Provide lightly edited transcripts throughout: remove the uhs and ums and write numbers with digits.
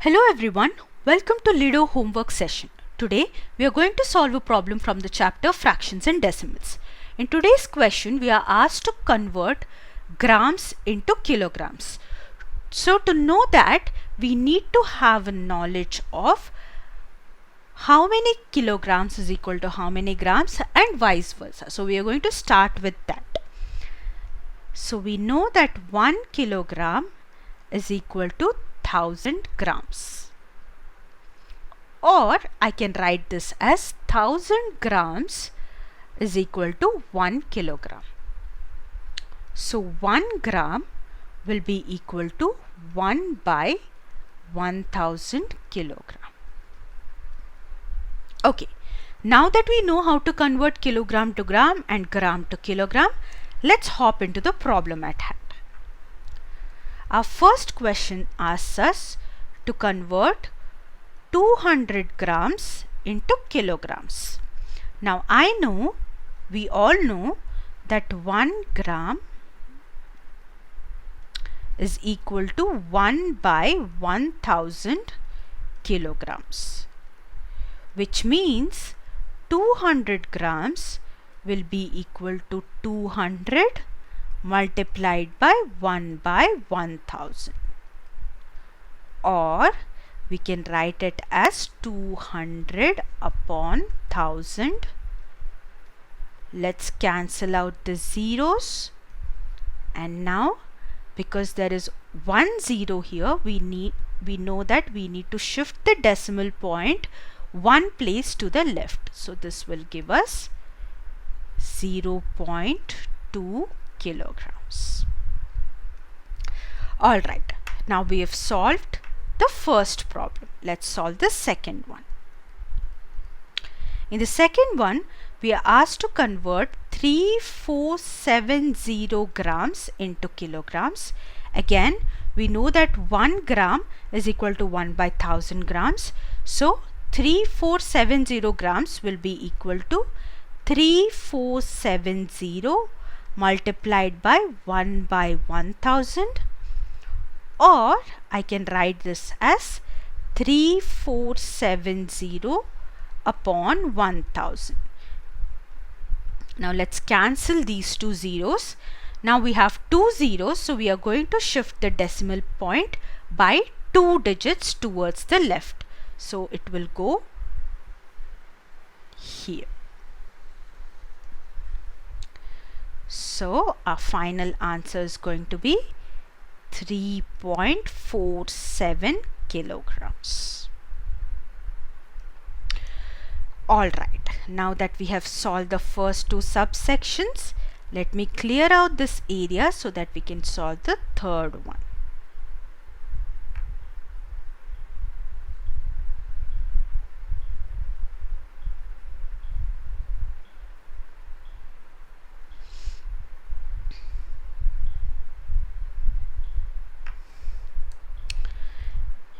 Hello everyone, welcome to Lido homework session. Today we are going to solve a problem from the chapter Fractions and Decimals. In today's question we are asked to convert grams into kilograms. So to know that we need to have a knowledge of how many kilograms is equal to how many grams and vice versa. So we are going to start with that. So we know that 1 kilogram is equal to 1000 grams, or I can write this as 1000 grams is equal to 1 kilogram. So 1 gram will be equal to 1 by 1000 kilogram. Okay, now that we know how to convert kilogram to gram and gram to kilogram, let's hop into the problem at hand. Our first question asks us to convert 200 grams into kilograms. Now we all know that 1 gram is equal to 1 by 1000 kilograms, which means 200 grams will be equal to 200 multiplied by 1 by 1000, or we can write it as 200 upon 1000. Let's cancel out the zeros, and now because there is 1 zero here, we know that we need to shift the decimal point one place to the left. So this will give us 0.2 kilograms. Alright, now we have solved the first problem. Let's solve the second one. In the second one, we are asked to convert 3470 grams into kilograms. Again, we know that 1 gram is equal to 1 by 1000 grams. So 3470 grams will be equal to 3470 multiplied by 1 by 1000, or I can write this as 3470 upon 1000. Now let's cancel these two zeros. Now we have two zeros, so we are going to shift the decimal point by 2 digits towards the left. So it will go here. So our final answer is going to be 3.47 kilograms. Alright, now that we have solved the first two subsections, let me clear out this area so that we can solve the third one.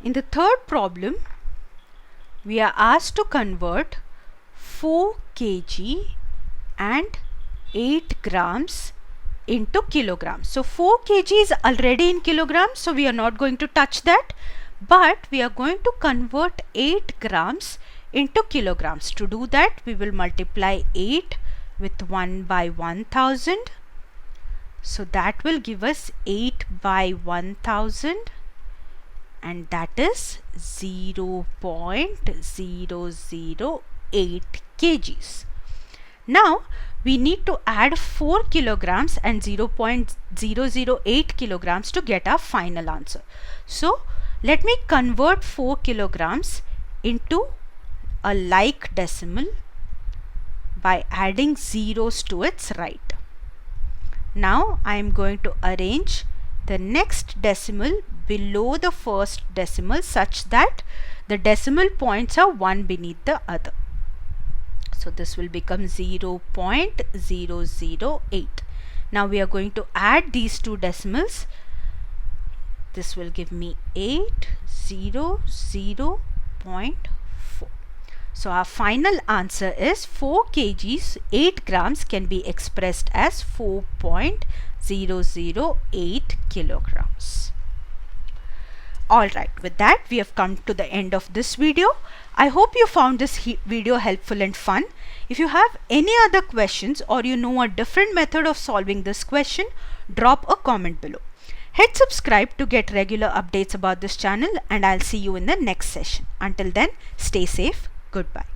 In the third problem, we are asked to convert 4 kg and 8 grams into kilograms. So 4 kg is already in kilograms, so we are not going to touch that, but we are going to convert 8 grams into kilograms. To do that, we will multiply 8 with 1 by 1000. So that will give us 8 by 1000. And that is 0.008 kgs. Now we need to add 4 kilograms and 0.008 kilograms to get our final answer. So let me convert 4 kilograms into a like decimal by adding zeros to its right. Now I am going to arrange the next decimal below the first decimal such that the decimal points are one beneath the other. So this will become 0.008. Now we are going to add these two decimals. This will give me 800.4. So our final answer is 4 kgs, 8 grams can be expressed as 4.008 kilograms. Alright, with that we have come to the end of this video. I hope you found this video helpful and fun. If you have any other questions or you know a different method of solving this question, drop a comment below. Hit subscribe to get regular updates about this channel, and I'll see you in the next session. Until then, stay safe. Goodbye.